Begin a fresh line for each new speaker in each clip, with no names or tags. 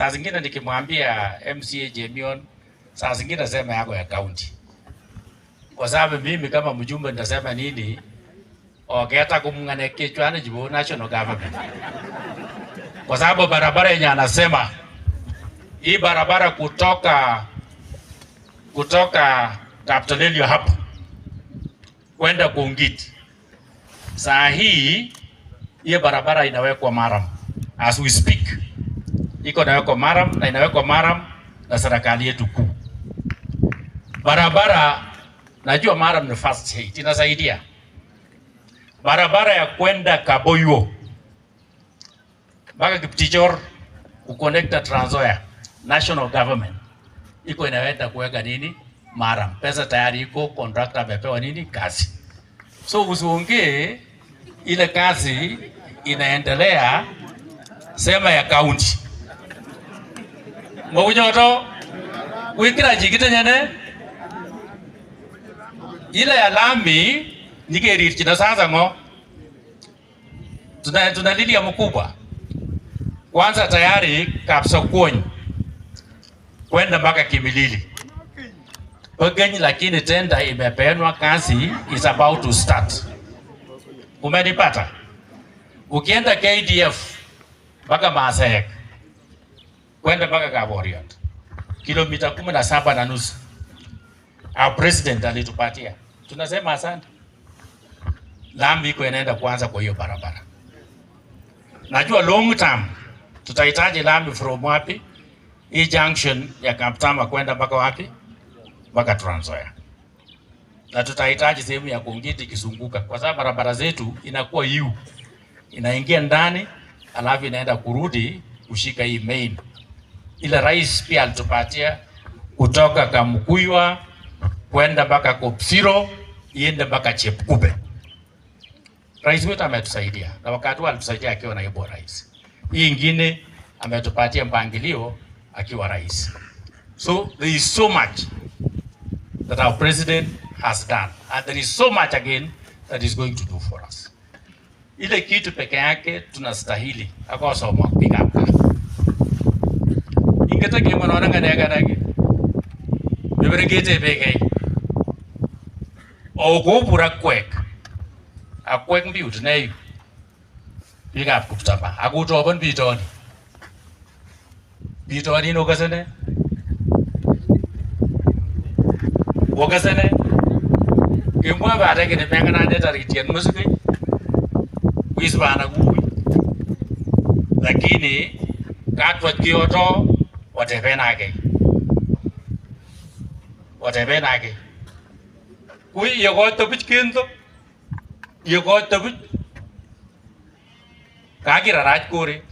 Saa zingine nikimwambia MCA Jemion, saa zingine nasema yako ya county. Kwa sababu mimi kama mjumbe nitasema nini? Ogeta kumngane kichwani jibu national government. Kwa sababu barabara yenye anasema hii barabara kutoka Kaptolelio hapa kwenda Kungit. Saa hii barabara inawekwa Maram. As we speak. Iko inawekwa Maram na inawekwa Maram na serikali yetu kuu. Barabara najua Maram ni first aid inasaidia. Barabara ya kwenda Kaboyo mpaka Kiptichor kuconnecta Trans Nzoia national government iko inaenda kuweka nini Maram. Pesa tayari iko, contractor amepewa nini kazi. So usiongee ile kazi inaendelea sema ya county. Mwaunyoto wikira jikite nyene ile ya lami nigeri china sasa ngo tunalilia mkubwa kwanza tayari Kapsokony kwenda mpaka Kimilili Ogenyi, lakini tenda imepeanwa, kazi is about to start. Umenipata? Ukienda KDF mpaka Maasai kwenda mpaka Kaboriot kilomita 17.5 our president alitupatia, tunasema asante. Lami iko inaenda kuanza kwa hiyo barabara. Najua long term tutahitaji lami from wapi? Hii junction ya Kaptama kwenda mpaka wapi? Mpaka Trans Nzoia. Na tutahitaji sehemu ya Kungiti kizunguka, kwa sababu barabara zetu inakuwa inaingia ndani alafu inaenda kurudi kushika hii main. Ile rais pia alitupatia kutoka Kamukuywa kwenda mpaka Kopsiro iende mpaka Chepkube. Rais wetu ametusaidia, na wakati alitusaidia akiwa naibu rais. Hii ingine ametupatia mpangilio akiwa rais. So there is so much that our president has done, and there is so much again that is going to do for us. Ile kitu peke yake tunastahili akoso pick up. Ingeta ke mwana ngane beberegete peke ogo pura kwek akwek mbiut nayo pick up kutamba akutobon bitoni no kasane wakasane kemwa baada kene pengana ndeta ritien musiki wisbana kuwi, lakini katwa kioto watebenake kui yogoto bichkendo yogoto bich kakira raj kore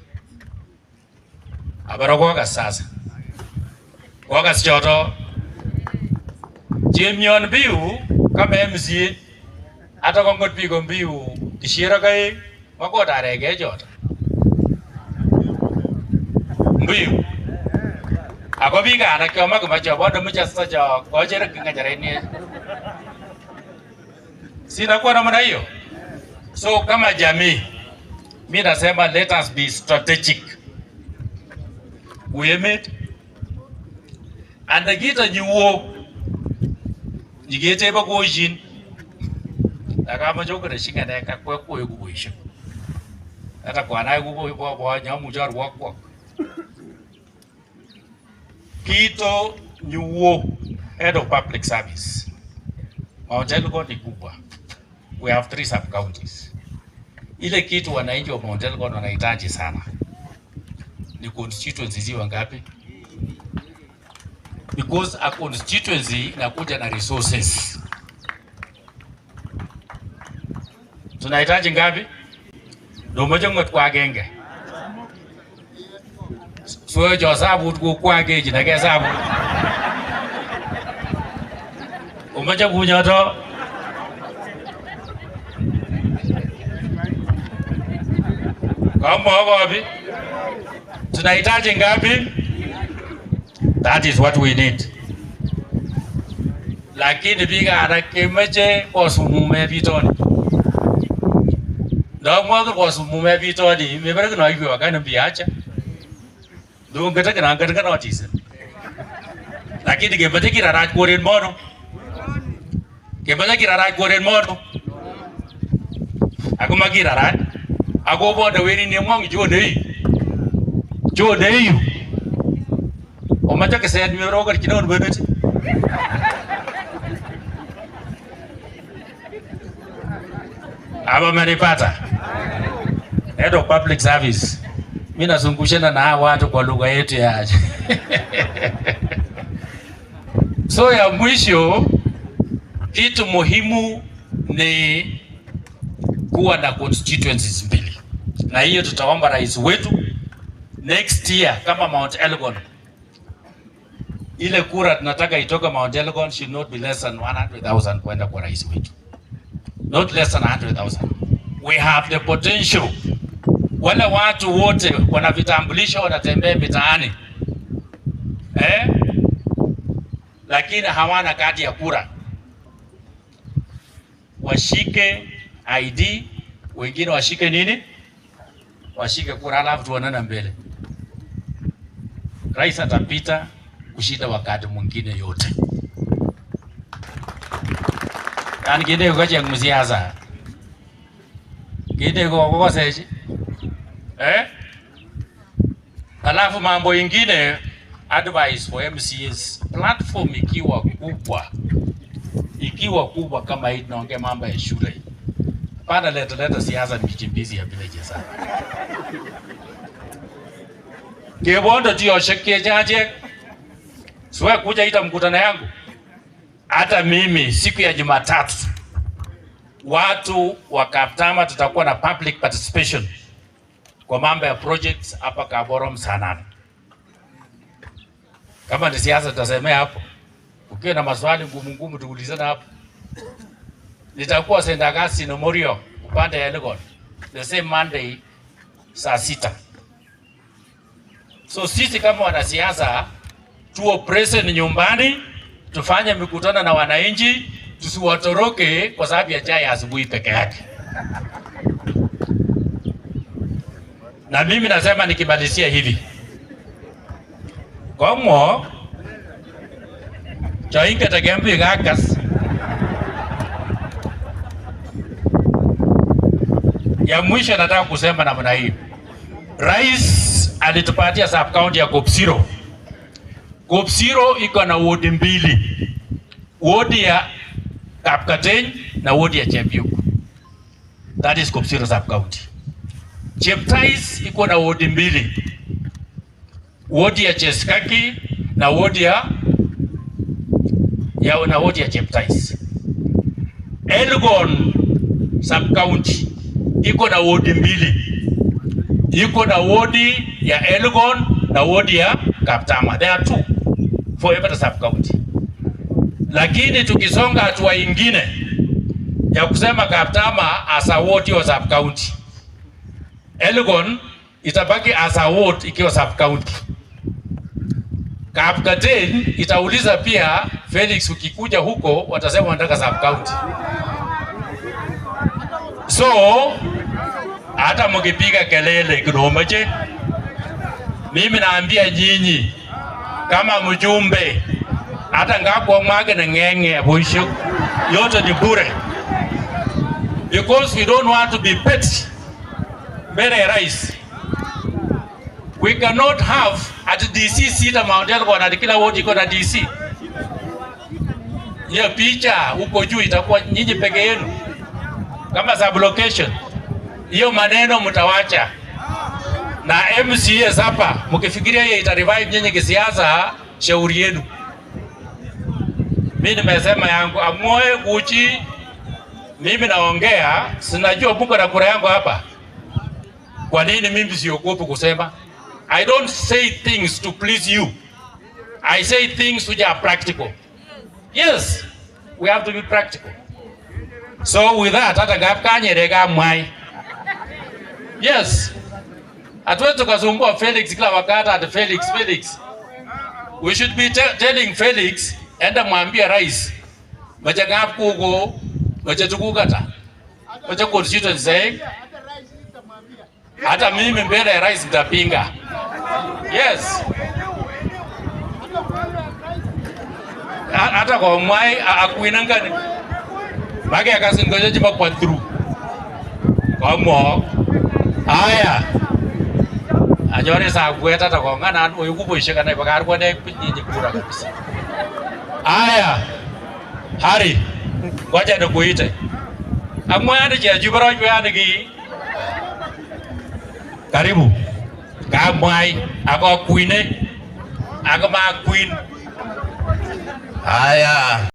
abarogo kasasa wagas choto Jemion biu kama MCA ata kongot bigo biu tishira kai wako tarege jota biu ako biga ana kama kama jobo ndo mchasa jo kojera kingajareni sina kwa namna hiyo. So kama jamii mimi nasema let us be strategic. We made and the gita nyuo jigete ba gojin akama jogo da shinga da ka ko gojin ata kwa na go nyamu jar wak Kito Nyuo, head of public service. Mount Elgon ni kubwa. We have 3 sub counties. Ile kitu wananchi wa Mount Elgon wanahitaji sana ni constituency ziwa ngapi? Because a constituency inakuja na resources. Tunahitaji ngapi? Domoja ngot kwa genge. So jo sabu kwa geji na ke sabu. Umoja kunyoto. Kama wapi? Tunahitaji ngapi? That is what we need. Lakini biga anakemeje kwa sumume vitoni. Ndio mwanzo kwa sumume vitoni, mebere kuna hiyo wakana biacha. Doon ngata notice. Lakini gebate kira raj koren mono. Gebate kira raj koren mono. Aku magira raj. Aku bodo weri ni mong jo dei. Jo dei. O macha ke said mi rogar kinon benet. Aba manipata. Head of Public Service. Mimi nazungushana na watu kwa lugha yetu ya So ya mwisho, kitu muhimu ni kuwa na constituencies mbili. Na hiyo tutaomba rais wetu next year kama Mount Elgon. Ile kura tunataka itoka Mount Elgon should not be less than 100,000 kwenda kwa rais wetu. Not less than 100,000. We have the potential. Wale watu wote wana vitambulisho wanatembea mitaani. Lakini hawana kadi ya kura. Washike ID, wengine washike nini? Washike kura alafu tuonane mbele. Rais atapita kushinda wakati mwingine yote. Kan gide ko jeng msiasa. Gide ko seji. Alafu mambo ingine, advice for MCAs, platform ikiwa kubwa kama hii tunaongea mambo ya shule. Pana leta siasa ni mchimbizi ya village sana. Ngebondo tio shekie jaje. Siwe kuja ita mkutano yangu. Hata mimi siku ya Jumatatu watu wa Kaptama tutakuwa na public participation kwa mambo ya projects hapa Kaborom sana. Kama ni siasa tutasemea hapo. Ukiwa na maswali ngumu tuulizane hapo. Nitakuwa St. Augustine Memorial upande ya Elgon the same Monday saa 6. So sisi kama wanasiasa tuo present nyumbani, tufanye mikutano na wananchi, tusiwatoroke kwa sababu ya chai asubuhi peke yake. Na mimi nasema nikimalizia hivi. Komo chainga tagembi gakas. Ya mwisho nataka kusema namna hii. Rais alitupatia sub county ya Kopsiro. Kopsiro iko na wodi mbili. Wodi ya Kapkateny na wodi ya Chebiuk. That is Kopsiro sub county. Cheptais iko na wodi mbili. Wodi ya Cheskaki na wodi ya Cheptais. Elgon sub county iko na wodi mbili. Iko na wodi ya Elgon na wodi ya Kaptama. There are two for every sub county. Lakini tukisonga hatua ingine ya kusema Kaptama as a ward wa sub county, Elgon itabaki as a ward ikiwa sub county. Kapkateny itauliza pia Felix, ukikuja huko watasema wanataka sub county. So hata mkipiga kelele kidomaje, mimi naambia nyinyi kama mjumbe, hata ngako mwage na ngenge boisho yote ni bure, because we don't want to be petty. Very rais, we cannot have at DC sita Mount Elgon na kila wodi iko na DC. Hiyo picha huko juu itakuwa nyinyi peke yenu kama sub location. Hiyo maneno mtawacha. Na MCAs hapa mkifikiria hiyo ita revive nyinyi kisiasa, shauri yenu. Mimi nimesema yangu amoe guchi. Mimi naongea, sinajua buko na kura yangu hapa. Kwa nini mimi siogopi kusema? I don't say things to please you. I say things which are practical. Yes, we have to be practical. So with that, hata gapkanye rega mwai. Yes. Hatuwezi tukasumbua Felix kila wakati at Felix. We should be telling Felix, enda mwambia rais. Macha gapkugo, macha tukukata. Macha constituency saying. Hata mimi mbele ya rais nitapinga. Yes. Hata kwa mwai akuinangani. Bagi akasingoja jiba kwa through. Kwa mo. Aya. Ajore sa kueta hata kwa ngana uyukupo ishika na ibaka arwa na nyinyi kura kabisa. Aya. Hari. Ngoja nikuite. Amwani je jubara jwani gi. Karibu. Kamwai ako queen ako ma queen. Aya.